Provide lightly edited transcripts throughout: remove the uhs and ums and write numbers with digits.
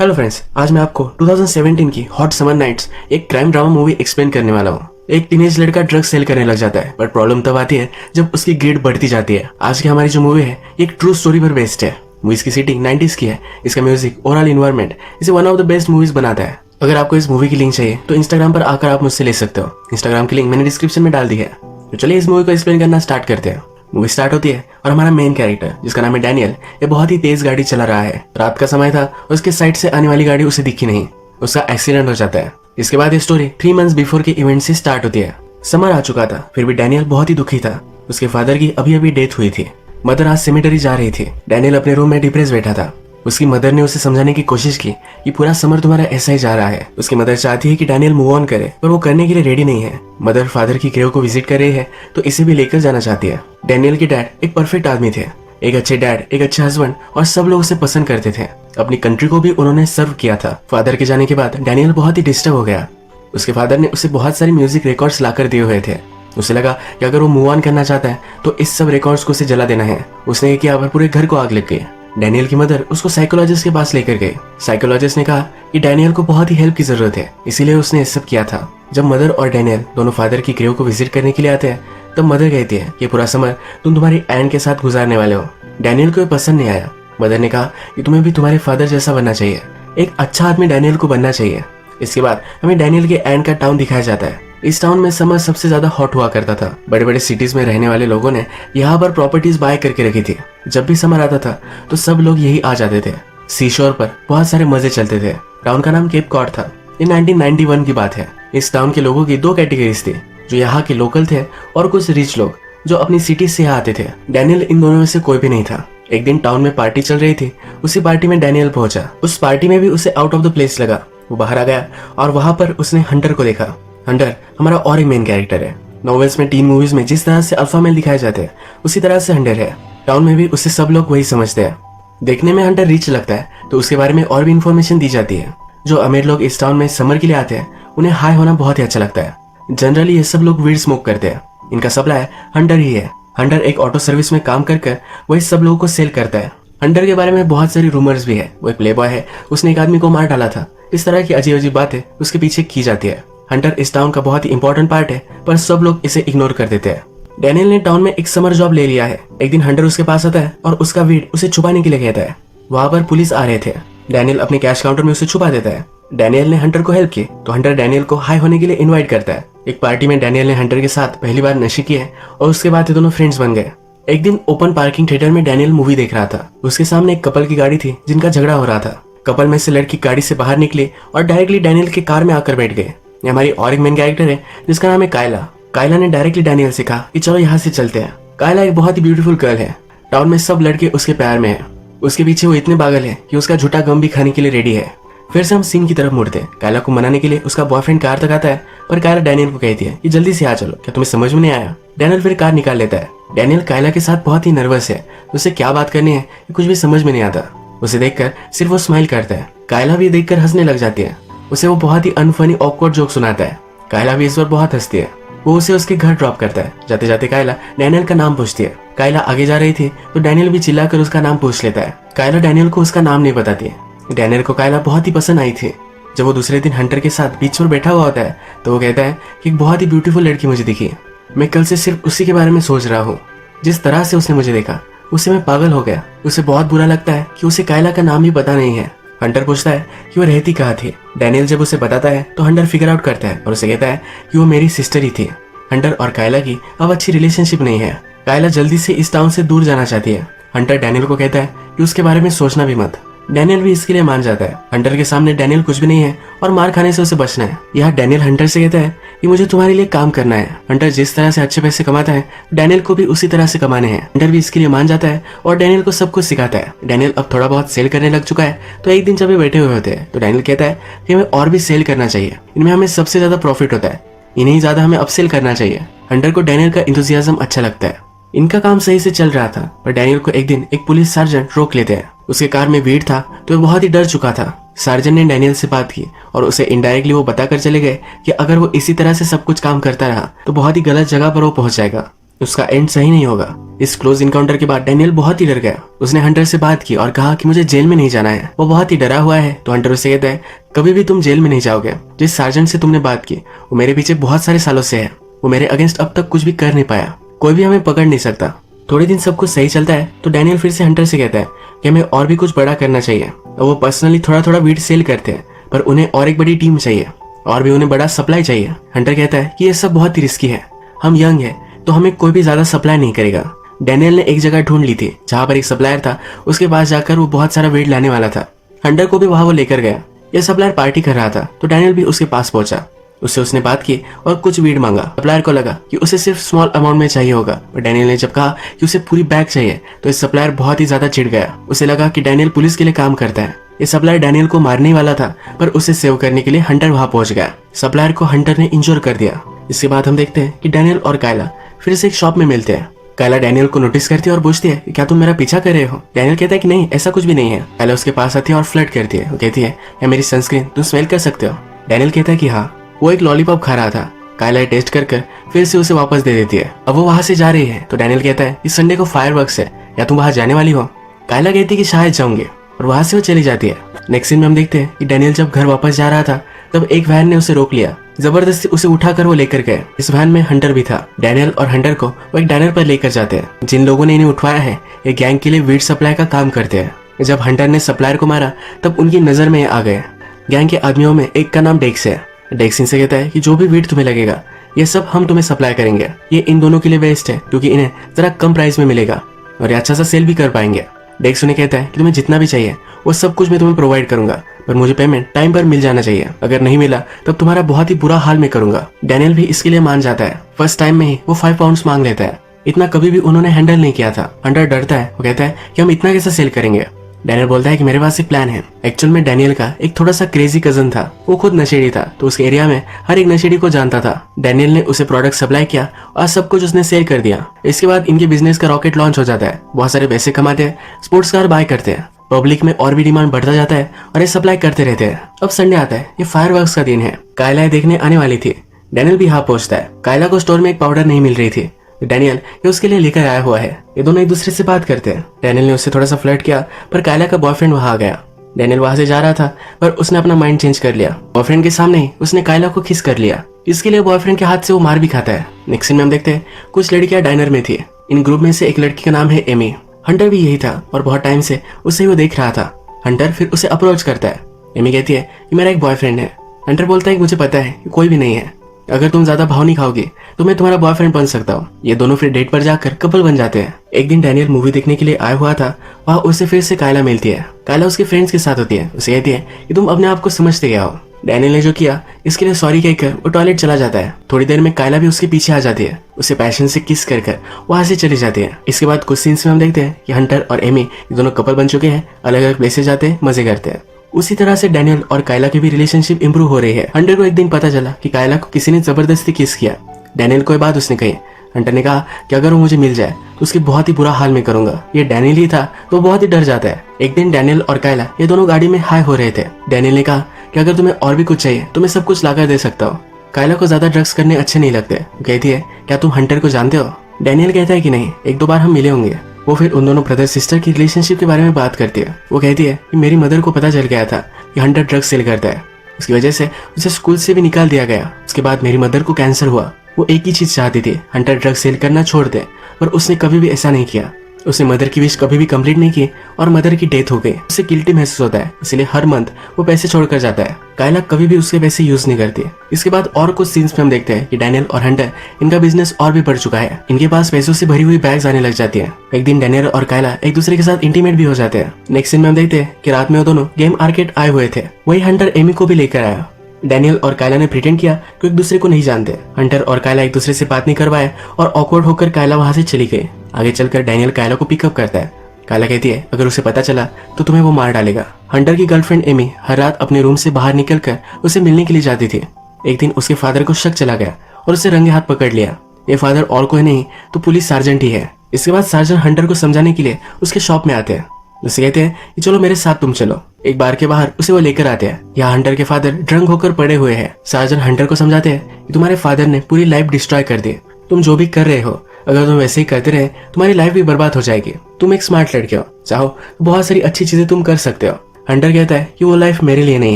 Hello friends, आज मैं आपको 2017 की हॉट समर नाइट्स एक क्राइम ड्रामा मूवी एक्सप्लेन करने वाला हूँ। एक टीनेज लड़का ड्रग सेल करने लग जाता है, बट प्रॉब्लम तब आती है जब उसकी ग्रेड बढ़ती जाती है। आज की हमारी जो मूवी है ये एक ट्रू स्टोरी पर बेस्ड है। मूवीज की सेटिंग 90s की है। इसका म्यूजिक, ओवरऑल इन्वायरमेंट इसे one of the best movies बनाता है। अगर आपको इस मूवी की लिंक चाहिए तो इंस्टाग्राम पर आकर आप मुझसे ले सकते हो। इंस्टाग्राम की लिंक मैंने डिस्क्रिप्शन में डाल दी है। तो चलिए इस मूवी को एक्सप्लेन करना स्टार्ट करते हैं। मूवी स्टार्ट होती है और हमारा मेन कैरेक्टर जिसका नाम है डैनियल, ये बहुत ही तेज गाड़ी चला रहा है। रात का समय था, उसके साइड से आने वाली गाड़ी उसे दिखी नहीं। उसका एक्सीडेंट हो जाता है। इसके बाद ये स्टोरी 3 मंथ्स बिफोर के इवेंट से स्टार्ट होती है। समर आ चुका था, फिर भी डैनियल बहुत ही दुखी था। उसके फादर की अभी अभी डेथ हुई थी। मदर आज सेमेटरी जा रही थी। डैनियल अपने रूम में डिप्रेस बैठा था। उसकी मदर ने उसे समझाने की कोशिश की कि पूरा समर तुम्हारा ऐसा ही जा रहा है। उसकी मदर चाहती है कि डैनियल मूव ऑन करे, पर वो करने के लिए रेडी नहीं है। मदर फादर की ग्रेव को विजिट कर रही है तो इसे भी लेकर जाना चाहती है। डैनियल के डैड एक परफेक्ट आदमी थे, एक अच्छे डैड, एक अच्छे हस्बैंड, और सब लोग उसे पसंद करते थे। अपनी कंट्री को भी उन्होंने सर्व किया था। फादर के जाने के बाद डैनियल बहुत ही डिस्टर्ब हो गया। उसके फादर ने उसे बहुत सारी म्यूजिक रिकॉर्ड्स लाकर दिए हुए थे। उसे लगा कि अगर वो मूव ऑन करना चाहता है तो इस सब रिकॉर्ड्स को उसे जला देना है। उसने ये किया और पूरे घर को आग लग गई। डैनियल की मदर उसको साइकोलॉजिस्ट के पास लेकर गए। साइकोलॉजिस्ट ने कहा कि डैनियल को बहुत ही हेल्प की जरूरत है, इसीलिए उसने ये सब किया था। जब मदर और डैनियल दोनों फादर की ग्रेव को विजिट करने के लिए आते हैं तब मदर कहती है कि पूरा समर तुम तुम्हारी एंड के साथ गुजारने वाले हो। डैनियल को ये पसंद नहीं आया। मदर ने कहा कि तुम्हें भी तुम्हारे फादर जैसा बनना चाहिए, एक अच्छा आदमी डैनियल को बनना चाहिए। इसके बाद हमें डैनियल के एंड का टाउन दिखाया जाता है। इस टाउन में समर सबसे ज्यादा हॉट हुआ करता था। बड़े बड़े सिटीज में रहने वाले लोगों ने यहाँ पर प्रॉपर्टीज बाय करके रखी थी। जब भी समर आता था तो सब लोग यही आ जाते थे। सी शोर पर बहुत सारे मजे चलते थे। टाउन का नाम केप कॉड था। ये 1991 की बात है। इस टाउन के लोगों की 2 कैटेगरीज थी, जो यहाँ के लोकल थे और कुछ रिच लोग जो अपनी सिटी से यहाँ आते थे। डैनियल इन दोनों में से कोई भी नहीं था। एक दिन टाउन में पार्टी चल रही थी। उसी पार्टी में डैनियल पहुंचा। उस पार्टी में भी उसे आउट ऑफ द प्लेस लगा। वो बाहर आ गया और वहां पर उसने हंटर को देखा। हंटर हमारा और एक मेन कैरेक्टर है। नॉवेल्स में, टीन मूवीज में जिस तरह से अल्फा मेल दिखाए जाते हैं उसी तरह से हंटर है। टाउन में भी उसे सब लोग वही समझते हैं। देखने में हंटर रिच लगता है तो उसके बारे में और भी इन्फॉर्मेशन दी जाती है। जो अमीर लोग इस टाउन में समर के लिए आते हैं उन्हें हाई होना बहुत ही अच्छा लगता है। जनरली ये सब लोग वीड स्मोक करते हैं। इनका सप्लाई हंटर ही है। हंटर एक ऑटो सर्विस में काम कर वही सब लोगों को सेल करता है। हंटर के बारे में बहुत सारी रूमर्स भी है। वो एक प्लेबॉय है, उसने एक आदमी को मार डाला था। इस तरह की अजीब अजीब बातें उसके पीछे की जाती है। हंटर इस टाउन का बहुत ही इंपॉर्टेंट पार्ट है, पर सब लोग इसे इग्नोर कर देते हैं। डैनियल ने टाउन में एक समर जॉब ले लिया है। एक दिन हंटर उसके पास आता है और उसका वीड उसे छुपाने के लिए कहता है। वहां पर पुलिस आ रहे थे। डैनियल अपने कैश काउंटर में उसे छुपा देता है। डैनियल ने हंटर को हेल्प की तो हंटर डैनियल को हाई होने के लिए इन्वाइट करता है। एक पार्टी में डैनियल ने हंटर के साथ पहली बार नशे किए और उसके बाद ये दोनों फ्रेंड्स बन गए। एक दिन ओपन पार्किंग थिएटर में डैनियल मूवी देख रहा था। उसके सामने एक कपल की गाड़ी थी जिनका झगड़ा हो रहा था। कपल में से लड़की गाड़ी से बाहर निकली और डायरेक्टली डैनियल के कार में आकर बैठ गए। ये हमारी और एक मेन कैरेक्टर है जिसका नाम है कायला। कायला ने डायरेक्टली डैनियल से कहा कि चलो यहाँ से चलते हैं। कायला एक बहुत ही ब्यूटीफुल गर्ल है। टाउन में सब लड़के उसके प्यार में है। उसके पीछे वो इतने पागल है कि उसका झूठा गम भी खाने के लिए रेडी है। फिर से हम सीन की तरफ मुड़ते हैं। कायला को मनाने के लिए उसका बॉयफ्रेंड कार तक आता है, पर कायला डैनियल को कहती है कि जल्दी से आ चलो, क्या तुम्हें समझ में नहीं आया। डैनियल फिर कार निकाल लेता है। डैनियल कायला के साथ बहुत ही नर्वस है। उसे क्या बात करनी है कुछ भी समझ में नहीं आता। उसे देखकर सिर्फ वो स्माइल करता है। कायला भी देखकर हंसने लग जाती है। उसे वो बहुत ही अनफनी ऑकवर्ड जोक सुनाता है। कायला भी इस बार बहुत हंसती है। वो उसे उसके घर ड्रॉप करता है। जाते जाते कायला डैनियल का नाम पूछती है। कायला आगे जा रही थी तो डैनियल भी चिल्लाकर उसका नाम पूछ लेता है। कायला डैनियल को उसका नाम नहीं बताती है। डैनियल को कायला बहुत ही पसंद आई थी। जब वो दूसरे दिन हंटर के साथ बीच पर बैठा हुआ होता है तो वो कहता है कि एक बहुत ही ब्यूटीफुल लड़की मुझे दिखी। मैं कल से सिर्फ उसी के बारे में सोच रहा हूँ। जिस तरह से उसने मुझे देखा उससे मैं पागल हो गया। उसे बहुत बुरा लगता है कि उसे कायला का नाम भी पता नहीं है। हंटर पूछता है कि वो रहती कहाँ थी। डैनियल जब उसे बताता है तो हंटर फिगर आउट करता है और उसे कहता है कि वो मेरी सिस्टर ही थी। हंटर और कायला की अब अच्छी रिलेशनशिप नहीं है। कायला जल्दी से इस टाउन से दूर जाना चाहती है। हंटर डैनियल को कहता है कि उसके बारे में सोचना भी मत। डैनियल भी इसके लिए मान जाता है। हंटर के सामने डैनियल कुछ भी नहीं है और मार खाने से उसे बचना है। यहाँ डैनियल हंटर से कहता है कि मुझे तुम्हारे लिए काम करना है। हंटर जिस तरह से अच्छे पैसे कमाता है डैनियल को भी उसी तरह से कमाने हैं। हंटर भी इसके लिए मान जाता है और डैनियल को सब कुछ सिखाता है। डैनियल अब थोड़ा बहुत सेल करने लग चुका है। तो एक दिन जब वे बैठे हुए होते हैं तो डैनियल कहता है कि हमें और भी सेल करना चाहिए। इनमें हमें सबसे ज्यादा प्रॉफिट होता है। इन्हें ज्यादा हमें अपसेल करना चाहिए। हंटर को डैनियल का इंथुसियाज्म अच्छा लगता है। इनका काम सही से चल रहा था, पर डैनियल को एक दिन एक पुलिस सर्जन रोक लेते हैं। उसके कार में वीड था तो वह बहुत ही डर चुका था। सर्जन ने डैनियल से बात की और उसे इनडायरेक्टली वो बताकर चले गए कि अगर वो इसी तरह से सब कुछ काम करता रहा तो बहुत ही गलत जगह पर वो पहुंच जाएगा। उसका एंड सही नहीं होगा। इस क्लोज इनकाउंटर के बाद डैनियल बहुत ही डर गया। उसने हंटर से बात की और कहा कि मुझे जेल में नहीं जाना है। वो बहुत ही डरा हुआ है तो हंटर उससे कहता है कभी भी तुम जेल में नहीं जाओगे। जिस सार्जेंट से तुमने बात की वो मेरे पीछे बहुत सारे सालों से है। वो मेरे अगेंस्ट अब तक कुछ भी कर नहीं पाया। कोई भी हमें पकड़ नहीं सकता। थोड़े दिन सब कुछ सही चलता है तो डैनियल फिर से हंटर से कहता है कि हमें और भी कुछ बड़ा करना चाहिए। और वो पर्सनली थोड़ा थोड़ा वीट सेल करते हैं पर उन्हें और एक बड़ी टीम चाहिए और भी उन्हें बड़ा सप्लाई चाहिए। हंटर कहता है कि ये सब बहुत ही रिस्की है। हम यंग है तो हमें कोई भी ज्यादा सप्लाई नहीं करेगा। डैनियल ने एक जगह ढूंढ ली थी जहां पर एक सप्लायर था। उसके पास जाकर वो बहुत सारा वेट लाने वाला था। हंटर को भी वहां वो लेकर गया। ये सप्लायर पार्टी कर रहा था तो डैनियल भी उसके पास पहुंचा। उससे उसने बात की और कुछ वीड मांगा। सप्लायर को लगा कि उसे सिर्फ स्मॉल अमाउंट में चाहिए होगा और डैनियल ने जब कहा कि उसे पूरी बैग चाहिए तो इस सप्लायर बहुत ही ज्यादा चिढ़ गया। उसे लगा कि डैनियल पुलिस के लिए काम करता है। ये सप्लायर डैनियल को मारने ही वाला था पर उसे सेव करने के लिए हंटर वहां पहुंच गया। सप्लायर को हंटर ने इंजोर कर दिया। इसके बाद हम देखते हैं कि डैनियल और कायला फिर से एक शॉप में मिलते हैं। कायला डैनियल को नोटिस करती है और पूछती है कि क्या तुम मेरा पीछा कर रहे हो। डैनियल कहता है कि नहीं ऐसा कुछ भी नहीं है। कायला उसके पास आती है और फ्लर्ट करती है। वो कहती है ये मेरी सनस्क्रीन तुम स्मेल कर सकते हो। डैनियल कहता है कि हाँ। वो एक लॉलीपॉप खा रहा था। कायला टेस्ट कर फिर से उसे वापस दे देती है। अब वो वहां से जा रही है तो डैनियल कहता है इस संडे को फायरवर्क्स है, या तुम वहां जाने वाली हो। कायला कहती है कि शायद जाऊंगी और वहां से वो चली जाती है। नेक्स्ट सीन में हम देखते हैं कि डैनियल जब घर वापस जा रहा था तब एक वैन ने उसे रोक लिया। जबरदस्ती उसे उठाकर वो लेकर गए। इस वैन में हंटर भी था। डैनियल और हंटर को वो एक डायनर पर लेकर जाते हैं। जिन लोगों ने इन्हें उठवाया है ये गैंग के लिए वीट सप्लाई का काम करते हैं। जब हंटर ने सप्लायर को मारा तब उनकी नजर में आ गए। गैंग के आदमियों में एक का नाम डेक्स है। डेक्स इनसे कहता है कि जो भी वीट तुम्हें लगेगा ये सब हम तुम्हें सप्लाई करेंगे। ये इन दोनों के लिए बेस्ट है क्योंकि इन्हें जरा कम प्राइस में मिलेगा और ये अच्छा सा सेल भी कर पाएंगे। डेक्स उन्हें कहता है कि तुम्हें जितना भी चाहिए वो सब कुछ मैं तुम्हें प्रोवाइड करूंगा पर मुझे पेमेंट टाइम पर मिल जाना चाहिए। अगर नहीं मिला तब तुम्हारा बहुत ही बुरा हाल में करूंगा। डैनियल भी इसके लिए मान जाता है। फर्स्ट टाइम में ही वो 5 पाउंड्स मांग लेता है। इतना कभी भी उन्होंने हैंडल नहीं किया था। हंटर डरता है। वो कहता है कि हम इतना कैसे सेल करेंगे। डैनियल बोलता है कि मेरे पास एक प्लान है। एक्चुअल में डैनियल का एक थोड़ा सा क्रेजी कजन था। वो खुद नशेड़ी था तो उसके एरिया में हर एक नशेड़ी को जानता था। डैनियल ने उसे प्रोडक्ट सप्लाई किया और सब कुछ उसने सेल कर दिया। इसके बाद इनके बिजनेस का रॉकेट लॉन्च हो जाता है। बहुत सारे पैसे कमाते हैं, स्पोर्ट्स कार बाय करते हैं। पब्लिक में और भी डिमांड बढ़ता जाता है और ये सप्लाई करते रहते हैं। अब संडे आता है। ये फायरवर्क्स का दिन है। कायला देखने आने वाली थी। डैनियल भी यहाँ पहुंचता है। कायला को स्टोर में एक पाउडर नहीं मिल रही थी। डैनियल ये उसके लिए लेकर आया हुआ है। ये दोनों एक दूसरे से बात करते हैं। डैनियल ने उससे थोड़ा सा फ्लर्ट किया पर कायला का बॉयफ्रेंड वहां आ गया। डैनियल वहां से जा रहा था पर उसने अपना माइंड चेंज कर लिया। बॉयफ्रेंड के सामने ही उसने कायला को किस कर लिया। इसके लिए बॉयफ्रेंड के हाथ से वो मार भी खाता है। नेक्स्ट सीन में हम देखते हैं कुछ लड़कियां डाइनर में थी। इन ग्रुप में से एक लड़की का नाम है एमी। हंटर भी यही था और बहुत टाइम से उसे वो देख रहा था। हंटर फिर उसे अप्रोच करता है। एमी कहती है कि मेरा एक बॉयफ्रेंड है। हंटर बोलता है कि मुझे पता है कि कोई भी नहीं है। अगर तुम ज्यादा भाव नहीं खाओगी तो मैं तुम्हारा बॉयफ्रेंड बन सकता हूँ। ये दोनों फिर डेट पर जाकर कपल बन जाते हैं। एक दिन डैनियल मूवी देखने के लिए आया हुआ था। वहाँ उसे फिर से कायला मिलती है। कायला उसके फ्रेंड्स के साथ होती है। उसे कहती है कि तुम अपने आप को समझते गया हो। डैनियल ने जो किया इसके लिए सॉरी कहकर वो टॉयलेट चला जाता है। थोड़ी देर में कायला भी उसके पीछे आ जाती है। उसे पैशन से किस कर वहां से चली जाती है। इसके बाद कुछ सीन्स में हम देखते हैं कि हंटर और एमी ये दोनों कपल बन चुके हैं। अलग अलग प्लेसेस जाते हैं, मजे करते हैं। उसी तरह से डैनियल और कायला की भी रिलेशनशिप इंप्रूव हो रही है। हंटर को एक दिन पता चला कि कायला को किसी ने जबरदस्ती किस किया। डैनियल को ये बात उसने कही। हंटर ने कहा कि अगर वो मुझे मिल जाए तो उसकी बहुत ही बुरा हाल में करूंगा। ये डैनियल ही था तो बहुत ही डर जाता है। एक दिन डैनियल और कायला ये दोनों गाड़ी में हाई हो रहे थे। डैनियल ने कहा कि अगर तुम्हें और भी कुछ चाहिए तो मैं सब कुछ लाकर दे सकता हूँ। कायला को ज्यादा ड्रग्स करने अच्छे नहीं लगते। वो कहती है क्या तुम हंटर को जानते हो। डैनियल कहता है कि नहीं, 1-2 बार हम मिले होंगे। वो फिर उन दोनों ब्रदर सिस्टर की रिलेशनशिप के बारे में बात करती है। वो कहती है कि मेरी मदर को पता चल गया था कि हंटर ड्रग्स सेल करता है। उसकी वजह से उसे स्कूल से भी निकाल दिया गया। उसके बाद मेरी मदर को कैंसर हुआ। वो एक ही चीज चाहती थी, हंटर ड्रग्स सेल करना छोड़ दे, पर उसने कभी भी ऐसा नहीं किया। उसने मदर की विश कभी भी कंप्लीट नहीं की और मदर की डेथ हो गई। उसे गिल्टी महसूस होता है, इसलिए हर मंथ वो पैसे छोड़कर जाता है। कायला कभी भी उसके पैसे यूज नहीं करती। इसके बाद और कुछ सीन्स में हम देखते हैं कि डैनियल और हंटर इनका बिजनेस और भी बढ़ चुका है। इनके पास पैसों से भरी हुई बैग्स आने लग जाती है। एक दिन डैनियल और कायला एक दूसरे के साथ इंटीमेट भी हो जाते हैं। नेक्स्ट सीन में हम देखते हैं कि रात में वो दोनों गेम आर्केड आए हुए थे। वही हंटर एमी को भी लेकर आया। डैनियल और कायला ने प्रिटेंड किया कि एक दूसरे को नहीं जानते। हंटर और कायला एक दूसरे से बात नहीं करवाए और ऑकवर्ड होकर कायला वहां से चली गई। आगे चलकर डैनियल कायला को पिकअप करता है। कायला कहती है अगर उसे पता चला तो तुम्हें वो मार डालेगा। हंटर की गर्लफ्रेंड एमी हर रात अपने रूम से बाहर निकलकर उसे मिलने के लिए जाती थी। एक दिन उसके फादर को शक चला गया और उसे रंगे हाथ पकड़ लिया। ये फादर और कोई नहीं तो पुलिस सार्जेंट ही है। इसके बाद सार्जेंट हंटर को समझाने के लिए उसके शॉप में आते हैं। उसे कहते हैं कि चलो मेरे साथ तुम चलो। एक बार के बाहर उसे वो लेकर आते हैं। यहाँ हंटर के फादर ड्रंक होकर पड़े हुए हैं। सार्जेंट हंटर को समझाते हैं कि तुम्हारे फादर ने पूरी लाइफ डिस्ट्रॉय कर दी। तुम जो भी कर रहे हो अगर तुम वैसे ही करते रहे तुम्हारी लाइफ भी बर्बाद हो जाएगी। तुम एक स्मार्ट लड़के हो, चाहो तो बहुत सारी अच्छी चीजें तुम कर सकते हो। हंटर कहता है कि वो लाइफ मेरे लिए नहीं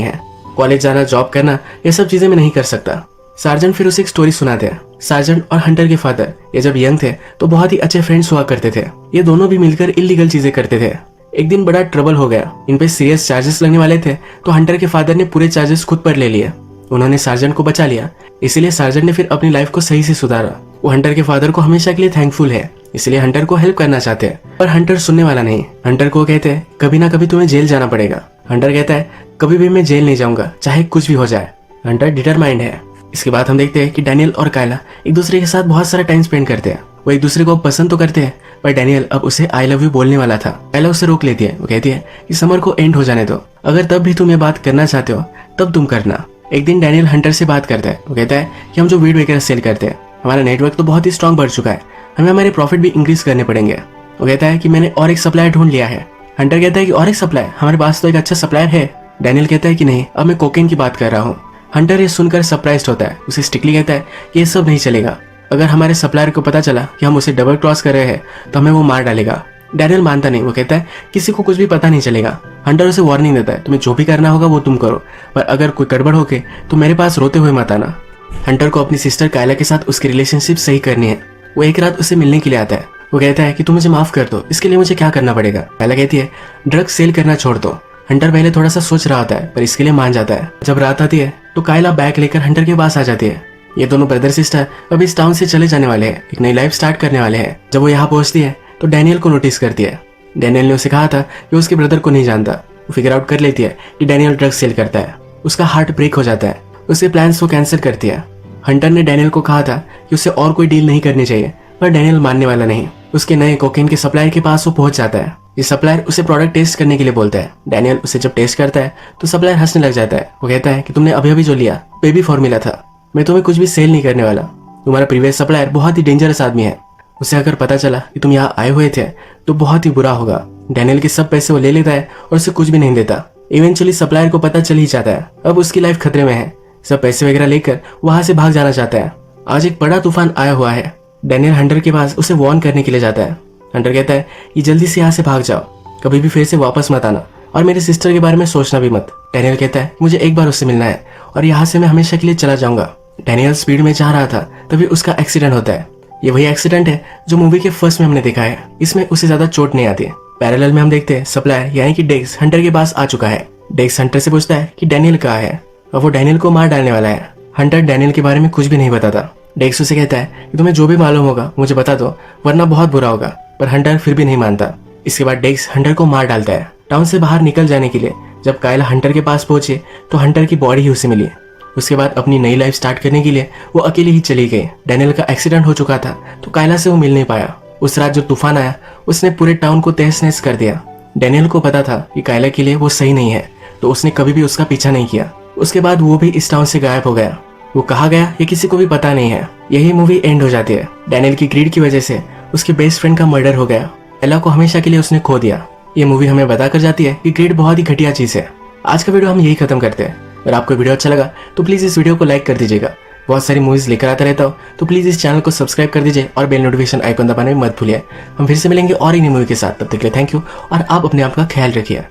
है, कॉलेज जाना, जॉब करना, ये सब चीजें मैं नहीं कर सकता। सार्जेंट फिर उसे एक स्टोरी सुनाते हैं। सार्जेंट और हंटर के फादर ये जब यंग थे तो बहुत ही अच्छे फ्रेंड्स हुआ करते थे। ये दोनों भी मिलकर इलीगल चीजें करते थे। एक दिन बड़ा ट्रबल हो गया, इन पे सीरियस चार्जेस लगने वाले थे, तो हंटर के फादर ने पूरे चार्जेस खुद पर ले लिए। उन्होंने सार्जेंट को बचा लिया, इसीलिए सार्जेंट ने फिर अपनी लाइफ को सही से सुधारा। वो हंटर के फादर को हमेशा के लिए थैंकफुल है, इसलिए हंटर को हेल्प करना चाहते हैं। पर हंटर सुनने वाला नहीं। हंटर को कहते हैं कभी ना कभी तुम्हें जेल जाना पड़ेगा। हंटर कहता है कभी भी मैं जेल नहीं जाऊंगा, चाहे कुछ भी हो जाए। हंटर डिटरमाइंड है। इसके बाद हम देखते हैं कि डैनियल और कायला एक दूसरे के साथ बहुत सारा टाइम स्पेंड करते हैं। वो एक दूसरे को पसंद तो करते हैं, पर डैनियल अब उसे आई लव यू बोलने वाला था। कायला उसे रोक लेती है। वो कहती है कि समर को एंड हो जाने दो, अगर तब भी तुम ये बात करना चाहते हो तब तुम करना। एक दिन डैनियल हंटर से बात करता है। वो कहता है कि हम जो वीड वगैरह सेल करते हैं, हमारा नेटवर्क तो बहुत ही स्ट्रांग बढ़ चुका है, हमें हमारे प्रॉफिट भी इंक्रीज करने पड़ेंगे। वो कहता है कि मैंने और एक सप्लायर ढूंढ लिया है। हंटर कहता है कि और एक सप्लायर? हमारे पास तो एक अच्छा सप्लायर है। डैनियल कहता है कि नहीं, अब मैं कोकेन की बात कर रहा हूँ। हंटर ये सुनकर सरप्राइज्ड होता है। उसे स्टिकली कहता है कि ये सब नहीं चलेगा, अगर हमारे सप्लायर को पता चला कि हम उसे डबल क्रॉस कर रहे हैं तो हमें वो मार डालेगा। डैनियल मानता नहीं। वो कहता है किसी को कुछ भी पता नहीं चलेगा। हंटर उसे वार्निंग देता है तुम्हें जो भी करना होगा वो तुम करो, पर अगर कोई गड़बड़ हो के तो मेरे पास रोते हुए मत आना। हंटर को अपनी सिस्टर कायला के साथ उसकी रिलेशनशिप सही करनी है। वो एक रात उसे मिलने के लिए आता है। वो कहता है कि तुम मुझे माफ कर दो, इसके लिए मुझे क्या करना पड़ेगा? कायला कहती है ड्रग्स सेल करना छोड़ दो। हंटर पहले थोड़ा सा सोच रहा होता है, पर इसके लिए मान जाता है। जब रात आती है तो कायला बैग लेकर हंटर के पास आ जाती है। ये दोनों ब्रदर सिस्टर अब इस टाउन से चले जाने वाले हैं, एक नई लाइफ स्टार्ट करने वाले हैं। जब वो यहाँ पहुंचती है तो डैनियल को नोटिस करती है। डैनियल ने उसे कहा था कि उसके ब्रदर को नहीं जानता। वो फिगर आउट कर लेती है कि डैनियल ड्रग्स सेल करता है। उसका हार्ट ब्रेक हो जाता है। उसके प्लान्स को कैंसिल करती है। हंटर ने डैनियल को कहा था कि उसे और कोई डील नहीं करनी चाहिए, पर डैनियल मानने वाला नहीं। उसके नए कोकेन के सप्लायर के पास वो पहुंच जाता है। ये सप्लायर उसे प्रोडक्ट टेस्ट करने के लिए बोलता है। डैनियल उसे जब टेस्ट करता है तो सप्लायर हंसने लग जाता है। वो कहता है कि तुमने अभी अभी जो लिया बेबी फॉर्मूला था, मैं तुम्हें कुछ भी सेल नहीं करने वाला। तुम्हारा प्रीवियस सप्लायर बहुत ही डेंजरस आदमी है, उसे अगर पता चला कि तुम यहाँ आए हुए थे तो बहुत ही बुरा होगा। डैनियल के सब पैसे वो ले लेता है और उसे कुछ भी नहीं देता। इवेंचुअली सप्लायर को पता चल ही जाता है, अब उसकी लाइफ खतरे में है। सब पैसे वगैरह लेकर वहां से भाग जाना चाहता है। आज एक बड़ा तूफान आया हुआ है। डैनियल हंटर के पास उसे वार्न करने के लिए जाता है। हंटर कहता है कि जल्दी से यहाँ से भाग जाओ, कभी भी फिर से वापस मत आना, और मेरे सिस्टर के बारे में सोचना भी मत। डैनियल कहता है मुझे एक बार उससे मिलना है और यहाँ से मैं हमेशा के लिए चला जाऊंगा। डैनियल स्पीड में जा रहा था, तभी उसका एक्सीडेंट होता है। ये वही एक्सीडेंट है जो मूवी के फर्स्ट में हमने देखा है। इसमें उसे ज्यादा चोट नहीं आती है। पैरेलल में हम देखते हैं सप्लायर यानी कि डेक्स हंटर के पास आ चुका है। डेक्स हंटर से पूछता है कि डैनियल कहाँ है, और वो डैनियल को मार डालने वाला है। हंटर डैनियल के बारे में कुछ भी नहीं बताता। डेक्स उसे कहता है कि तुम्हें जो भी मालूम होगा मुझे बता दो, वरना बहुत बुरा होगा, पर हंटर फिर भी नहीं मानता। इसके बाद डेक्स हंटर को मार डालता है। टाउन से बाहर निकल जाने के लिए जब कायला हंटर के पास पहुंचे तो हंटर की बॉडी ही उसे मिली। उसके बाद अपनी नई लाइफ स्टार्ट करने के लिए वो अकेली ही चली गई। डैनियल का एक्सीडेंट हो चुका था तो कायला से वो मिल नहीं पाया। उस रात जो तूफान आया उसने पूरे टाउन को तहस नहस कर दिया। डैनियल को पता था कि कायला के लिए वो सही नहीं है, तो उसने कभी भी उसका पीछा नहीं किया। उसके बाद वो भी इस टाउन से गायब हो गया। वो कहाँ गया ये किसी को भी पता नहीं है। यही मूवी एंड हो जाती है। डैनियल की ग्रीड की वजह से उसके बेस्ट फ्रेंड का मर्डर हो गया। एला को हमेशा के लिए उसने खो दिया। ये मूवी हमें बता कर जाती है कि ग्रीड बहुत ही घटिया चीज है। आज का वीडियो हम यही खत्म करते हैं। अगर आपको वीडियो अच्छा लगा तो प्लीज इस वीडियो को लाइक कर दीजिएगा। बहुत सारी मूवीज लेकर आता रहता हूँ, तो प्लीज इस चैनल को सब्सक्राइब कर दीजिए और बेल नोटिफिकेशन आइकन दबाना भी मत भूलिए। हम फिर से मिलेंगे और एक नई मूवी के साथ, तब तक के लिए थैंक यू और आप अपने आप का ख्याल रखिए।